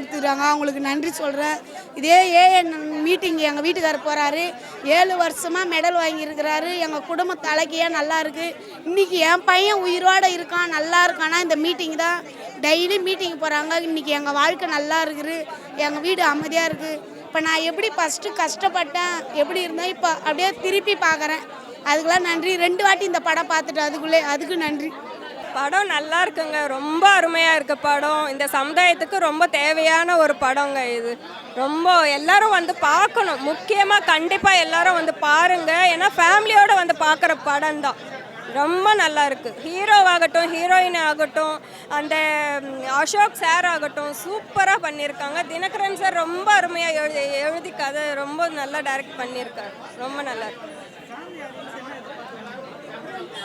கொடுத்துருக்காங்க, அவங்களுக்கு நன்றி சொல்கிறேன். இதே ஏஎன் மீட்டிங் எங்கள் வீட்டுக்காரர் போகிறாரு, 7 வருஷமாக மெடல் வாங்கியிருக்கிறாரு. எங்கள் குடும்ப தலைக்கியாக நல்லா இருக்குது. இன்றைக்கி என் பையன் உயிரோடு இருக்கான், நல்லா இருக்கானா இந்த மீட்டிங் தான். டெய்லி மீட்டிங் போகிறாங்க. இன்றைக்கி எங்கள் வாழ்க்கை நல்லா இருக்குது, எங்கள் வீடு அமைதியாக இருக்குது. இப்போ நான் எப்படி ஃபஸ்ட்டு கஷ்டப்பட்டேன், எப்படி இருந்தேன், இப்போ அப்படியே திருப்பி பார்க்குறேன். அதுக்கெல்லாம் நன்றி. 2 வாட்டி இந்த படம் பார்த்துட்டு அதுக்கு நன்றி. படம் நல்லா இருக்குங்க, ரொம்ப அருமையாக இருக்குது படம். இந்த சமுதாயத்துக்கு ரொம்ப தேவையான ஒரு படங்க இது. ரொம்ப எல்லாரும் வந்து பார்க்கணும், முக்கியமாக கண்டிப்பாக எல்லாரும் வந்து பாருங்கள். ஏன்னா ஃபேமிலியோடு வந்து பார்க்குற படம் தான். ரொம்ப நல்லா இருக்குது. ஹீரோவாகட்டும், ஹீரோயின் ஆகட்டும், அந்த அசோக் சார் ஆகட்டும், சூப்பராக பண்ணியிருக்காங்க. தினகரன் சார் ரொம்ப அருமையாக எழுதி கதை ரொம்ப நல்லா டைரக்ட் பண்ணியிருக்காரு. ரொம்ப நல்லா இருக்கு.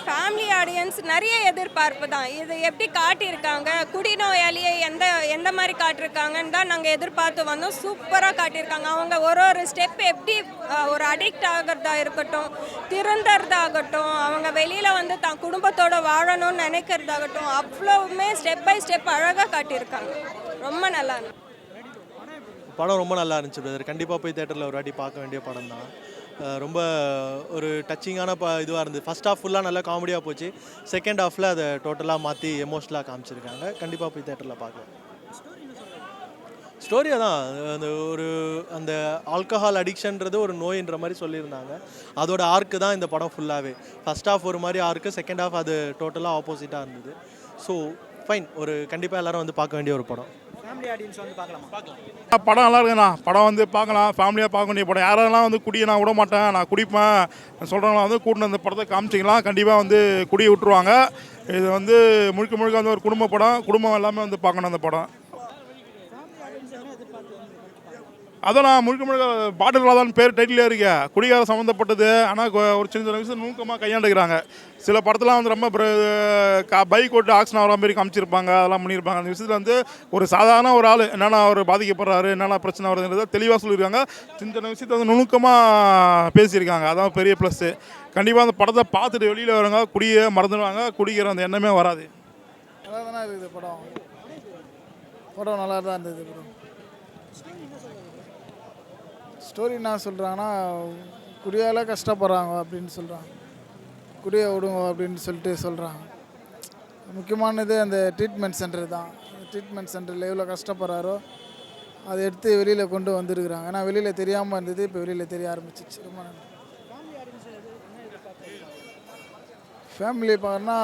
ஃபேமிலி ஆடியன்ஸ் நிறைய எதிர்பார்ப்பு தான். இது எப்படி காட்டியிருக்காங்க, குடிநோயாளியை எந்த மாதிரி காட்டியிருக்காங்கன்னு தான் நாங்கள் எதிர்பார்த்து வந்தோம். சூப்பராக காட்டியிருக்காங்க. அவங்க ஒரு ஸ்டெப் எப்படி ஒரு அடிக்ட் ஆகிறதா இருக்கட்டும், திருந்துறதாகட்டும், அவங்க வெளியில் வந்து தான் குடும்பத்தோடு வாழணும்னு நினைக்கிறதாகட்டும், அவ்வளவுமே ஸ்டெப் பை ஸ்டெப் அழகாக காட்டியிருக்காங்க. ரொம்ப நல்லா இருந்துச்சு படம். ரொம்ப நல்லா இருந்துச்சு பிரதர். கண்டிப்பாக போய் தேட்டரில் ஒரு வாட்டி பார்க்க வேண்டிய படம் தான். ரொம்ப ஒரு டச்சிங்கான இதுவாக இருந்தது. ஃபஸ்ட் ஹாஃப் ஃபுல்லாக நல்லா காமெடியாக போச்சு. செகண்ட் ஹாஃபில் அதை டோட்டலாக மாற்றி எமோஷ்னலாக காமிச்சிருக்காங்க. கண்டிப்பாக போய் தேட்டரில் பார்க்கலாம். ஸ்டோரியாக தான் அந்த ஆல்கஹால் அடிக்ஷன்றது ஒரு நோயின்ற மாதிரி சொல்லியிருந்தாங்க. அதோட ஆர்க்கு தான் இந்த படம் ஃபுல்லாகவே. ஃபஸ்ட் ஹாஃப் ஒரு மாதிரி ஆர்க்கு, செகண்ட் ஹாஃப் அது டோட்டலாக ஆப்போசிட்டாக இருந்தது. So fine. கண்டிப்பாக எல்லோரும் வந்து பார்க்க வேண்டிய ஒரு படம். படம் நல்லா இருக்குண்ணா. படம் வந்து பார்க்கலாம், ஃபேமிலியாக பார்க்க வேண்டிய படம். யாரெல்லாம் வந்து குடியை நான் விட மாட்டேன், நான் குடிப்பேன் சொல்கிறவங்களாம் வந்து கூட்டின்னு அந்த படத்தை காமிச்சிக்கலாம். கண்டிப்பாக வந்து குடியை விட்டுருவாங்க. இது வந்து முழுக்க வந்து ஒரு குடும்ப படம். குடும்பம் எல்லாமே வந்து பார்க்கணும் அந்த படம். அதான் நான் முழுக்க பாட்டில் தான் பேர் டைட்டிலே இருக்க. குடிகார சம்மந்தப்பட்டது. ஆனால் ஒரு சின்ன விஷயம் நுணுக்கமாக கையாண்டுக்கிறாங்க. சில படத்தெலாம் வந்து ரொம்ப பைக் ஓட்டு ஆக்சிடென்ட் ஆகிற மாதிரி காமிச்சிருப்பாங்க, அதெல்லாம் பண்ணியிருப்பாங்க. அந்த விஷயத்தில் வந்து ஒரு சாதாரண ஒரு ஆள் என்னென்ன அவர் பாதிக்கப்படுறாரு, என்னென்ன பிரச்சனை வருதுன்றதை தெளிவாக சொல்லியிருக்காங்க. சின்ன விஷயத்தை வந்து நுணுக்கமாக பேசியிருக்காங்க. அதான் பெரிய ப்ளஸ்ஸு. கண்டிப்பாக அந்த படத்தை பார்த்துட்டு வெளியில் வரவங்க குடியை மறந்துடுவாங்க, குடிக்கிற அந்த எண்ணமே வராது. நல்லா தானே இருக்குது படம் நல்லா தான் இருந்தது. ஸ்டோரி என்ன சொல்கிறாங்கன்னா, குடியால் கஷ்டப்படுறாங்க அப்படின்னு சொல்கிறாங்க. குடியை விடுங்க அப்படின்னு சொல்கிறாங்க. முக்கியமானது அந்த ட்ரீட்மெண்ட் சென்டர் தான். ட்ரீட்மெண்ட் சென்டரில் எவ்வளோ கஷ்டப்படுறாரோ அதை எடுத்து வெளியில் கொண்டு வந்துருக்குறாங்க. ஏன்னா வெளியில் தெரியாமல் இருந்தது, இப்போ வெளியில் தெரிய ஆரம்பிச்சிச்சு. ரொம்ப நன்றி. ஃபேமிலி பார்க்கணுன்னா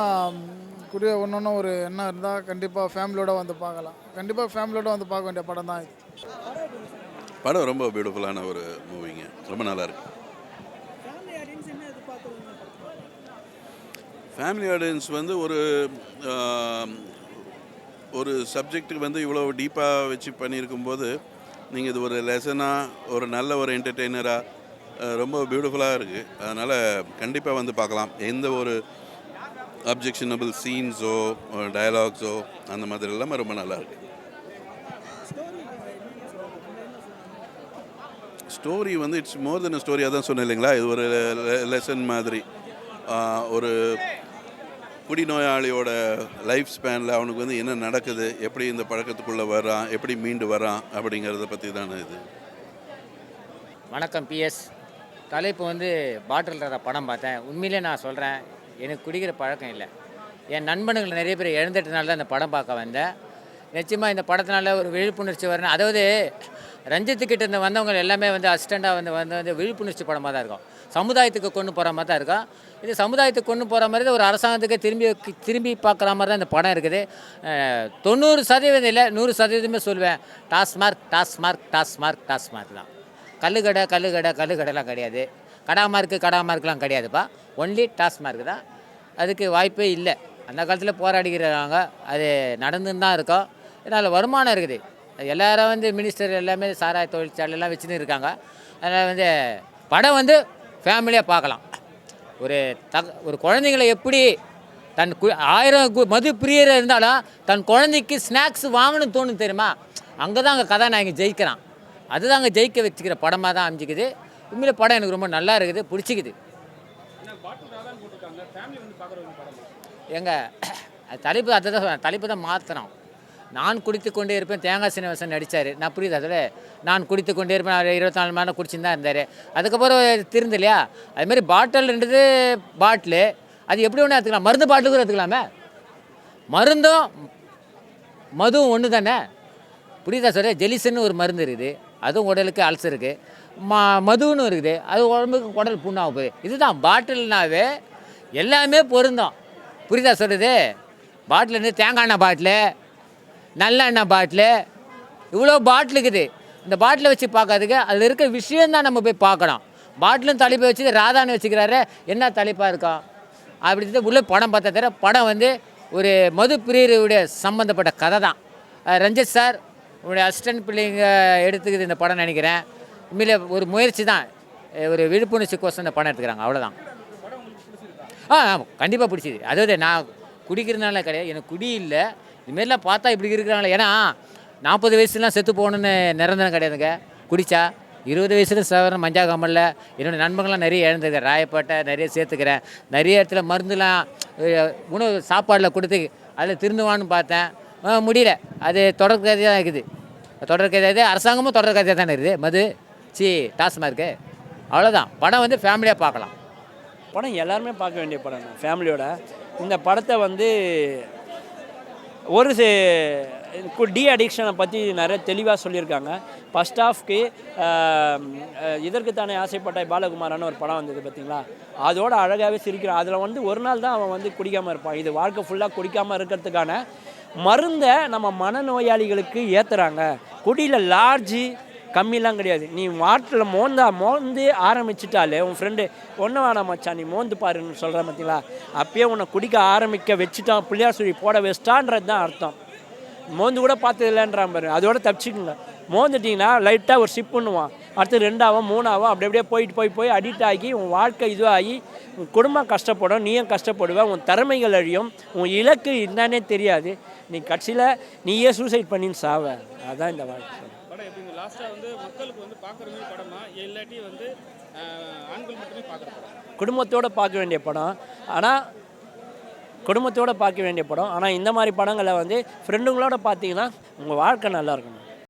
குடியை ஒன்று ஒரு எண்ணம் இருந்தால் கண்டிப்பாக ஃபேமிலியோடு வந்து பார்க்கலாம். கண்டிப்பாக ஃபேமிலியோடு வந்து பார்க்க வேண்டிய படம் தான் இது. படம் ரொம்ப பியூட்டிஃபுல்லான ஒரு மூவிங்க. ரொம்ப நல்லாயிருக்கு. ஃபேமிலி ஆடியன்ஸ் வந்து ஒரு சப்ஜெக்ட்டுக்கு வந்து இவ்வளோ டீப்பாக வச்சு பண்ணியிருக்கும்போது நீங்கள் இது ஒரு லெசனாக, ஒரு நல்ல ஒரு என்டர்டெய்னராக ரொம்ப பியூட்டிஃபுல்லாக இருக்குது. அதனால் கண்டிப்பாக வந்து பார்க்கலாம். எந்த ஒரு அப்ஜெக்ஷனபிள் சீன்ஸோ டயலாக்ஸோ அந்த மாதிரி எல்லாமே ரொம்ப நல்லாயிருக்கு. ஸ்டோரி வந்து இட்ஸ் மோர் தென் ஸ்டோரி. அதான் சொன்னேன் இல்லைங்களா, இது ஒரு லெசன் மாதிரி. ஒரு குடிநோயாளியோட லைஃப் ஸ்பேனில் அவனுக்கு வந்து என்ன நடக்குது, எப்படி இந்த பழக்கத்துக்குள்ளே வரான், எப்படி மீண்டு வரான் அப்படிங்கிறத பற்றி தானே இது. வணக்கம் பிஎஸ். தலைப்பு வந்து பாட்டில் ரத படம் பார்த்தேன். உண்மையிலே நான் சொல்கிறேன், எனக்கு குடிக்கிற பழக்கம் இல்லை. என் நண்பர்கள் நிறைய பேர் இழந்துட்டனால தான் இந்த படம் பார்க்க வந்தேன். நிச்சயமாக இந்த படத்தினால ஒரு விழிப்புணர்ச்சி வரணும். அதாவது ரஞ்சித்துக்கிட்ட இருந்து வந்தவங்க எல்லாமே வந்து அசிஸ்டண்ட்டாக வந்து விழிப்புணர்ச்சி படமாக தான் இருக்கும். சமுதாயத்துக்கு கொண்டு போகிற மாதிரி தான் இருக்கும். இது சமுதாயத்துக்கு கொண்டு போகிற மாதிரி தான் ஒரு அரசாங்கத்துக்கு திரும்பி பார்க்குற மாதிரி தான் இந்த படம் இருக்குது. 90% இல்லை, 100% சொல்லுவேன். டாஸ்மார்க் தான். கல்லுக்கடைலாம் கிடையாது. கடாமார்க்கெலாம் கிடையாதுப்பா. ஒன்லி டாஸ்மார்க் தான். அதுக்கு வாய்ப்பே இல்லை. அந்த காலத்தில் போராடிக்கிறாங்க, அது நடந்துன்னு தான் இருக்கோம். இதனால் வருமானம் இருக்குது. எல்லாரும் வந்து மினிஸ்டர் எல்லாமே சாராய தொழிற்சாலையெல்லாம் வச்சுன்னு இருக்காங்க. அதனால் வந்து படம் வந்து ஃபேமிலியாக பார்க்கலாம். ஒரு குழந்தைங்களை எப்படி தன் 1000 மது பிரியர் இருந்தாலும் தன் குழந்தைக்கு ஸ்நாக்ஸ் வாங்கணும்னு தோணும் தெரியுமா? அங்கே தான் அங்கே கதாநாயகன் ஜெயிக்கிறான். அதுதான் அங்கே ஜெயிக்க வச்சுக்கிற படமாக தான் அமைஞ்சிக்குது. உண்மையிலே படம் எனக்கு ரொம்ப நல்லா இருக்குது, பிடிச்சிக்குது. எங்கள் தலைப்பு தான் மாற்றுறோம். நான் குடித்து கொண்டே இருப்பேன் தேங்காய் சீனிவாசன் நடித்தார். நான் புரியுது அதில் நான் குடித்து கொண்டே இருப்பேன். அவர் 24 மணி நேரம் குடிச்சுன்னு தான் இருந்தார். அதுக்கப்புறம் திருந்து இல்லையா? அதுமாரி பாட்டில்ன்றது பாட்டிலு அது எப்படி ஒன்று எடுத்துக்கலாம், மருந்து பாட்டில் கூட எடுத்துக்கலாமே. மருந்தும் மதுவும் ஒன்று தானே, புரியுதா சார்? ஜெலிசன்னு ஒரு மருந்து இருக்குது, அதுவும் உடலுக்கு அல்சருக்கு. மதுன்னு இருக்குது, அது உடம்புக்கு குடல் புண்ணாக போகுது. இதுதான் பாட்டில்னாவே எல்லாமே பொருந்தோம், புரியுதா சொல்கிறது? பாட்டில் இருந்து தேங்காய் எண்ணெய் பாட்டிலு, நல்லெண்ணெய் பாட்டிலு, இவ்வளோ பாட்டில் இருக்குது. இந்த பாட்டிலை வச்சு பார்க்காதுக்கு அதில் இருக்க விஷயந்தான் நம்ம போய் பார்க்கணும். பாட்டிலும் தலைப்பை வச்சு ராதான்னு வச்சுக்கிறாரு, என்ன தலைப்பாக இருக்கும் அப்படி உள்ளே படம் பார்த்தா தவிர படம் வந்து ஒரு மது பிரியருடைய சம்மந்தப்பட்ட கதை தான். ரஞ்சித் சார் உங்களுடைய அசிஸ்டன்ட் பிள்ளைங்க எடுத்துக்குது இந்த படம் நினைக்கிறேன். உண்மையிலே ஒரு முயற்சி தான், ஒரு விழிப்புணர்ச்சிக்கோசம் இந்த படம் எடுத்துக்கிறாங்க, அவ்வளோதான். கண்டிப்பாக பிடிச்சிது. அதாவது நான் குடிக்கிறதுனால கிடையாது, எனக்கு குடி இல்லை, இதுமாரிலாம் பார்த்தா இப்படி இருக்கிறாங்களே. ஏன்னா 40 வயசுலாம் செத்து போகணுன்னு நிரந்தரம் கிடையாதுங்க. குடித்தா 20 வயசுல சவரன் மஞ்சா கம்மலில் என்னோடய நண்பர்கள்லாம் நிறைய இழந்துக்கிறேன். ராயப்பேட்டை நிறைய சேர்த்துக்கிறேன். நிறைய இடத்துல மருந்துலாம் உணவு சாப்பாடில் கொடுத்து அதில் திருந்துவான்னு பார்த்தேன், முடியல. அது தொடர் கதையாக தான் இருக்குது. தொடர் கதை அரசாங்கமும் தொடர் கதையாக தானே இருக்குது. மது டாஸ்மார்க்கு, அவ்வளோதான். படம் வந்து ஃபேமிலியாக பார்க்கலாம். படம் எல்லாருமே பார்க்க வேண்டிய படம் தான் ஃபேமிலியோட. இந்த படத்தை வந்து ஒரு டி அடிக்ஷனை பற்றி நிறைய தெளிவாக சொல்லியிருக்காங்க. ஃபஸ்ட் ஹாஃப்க்கு இதற்கு தானே ஆசைப்பட்ட பாலகுமாரான ஒரு படம் வந்தது பார்த்தீங்களா, அதோட அழகாகவே சிரிக்கிறான். அதில் வந்து ஒரு நாள் தான் அவன் வந்து குடிக்காமல் இருப்பான். இது வாழ்க்கை ஃபுல்லாக குடிக்காமல் இருக்கிறதுக்கான மருந்தை நம்ம மனநோயாளிகளுக்கு ஏற்றுறாங்க. குடியில் லார்ஜி கம்மிலாம் கிடையாது. நீ வாட்டில் மோந்து ஆரம்பிச்சிட்டாலே உன் ஃப்ரெண்டு ஒன்றும் வேணாம் மச்சான் நீ மோந்து பாருன்னு சொல்கிற பார்த்தீங்களா, அப்பயே உன்னை குடிக்க ஆரம்பிக்க வச்சுட்டான், பிள்ளையார் சொல்லி போட வச்சிட்டான்றது தான் அர்த்தம். மோந்து கூட பார்த்தது இல்லைன்றான் பாரு, அதோட தப்பிச்சுக்குங்க. மோந்துட்டிங்கன்னா லைட்டாக ஒரு சிப் பண்ணுவான், அடுத்து 2ஆகும் 3ஆகும், அப்படி அப்படியே போய் அடிக்ட் ஆகி உன் வாழ்க்கை இதுவாகி உன் குடும்பம் கஷ்டப்படும், நீயும் கஷ்டப்படுவ, உன் திறமைகள் அழியும், உன் இலக்கு என்னன்னே தெரியாது, நீ கட்சியில் நீயே சூசைட் பண்ணின்னு சாவ. அதுதான் இந்த வாழ்க்கை. குடும்பத்தோடு பார்க்க வேண்டிய படம். ஆனால் இந்த மாதிரி படங்களை வந்து ஃப்ரெண்டுங்களோட பார்த்தீங்கன்னா உங்கள் வாழ்க்கை நல்லா இருக்கணும்.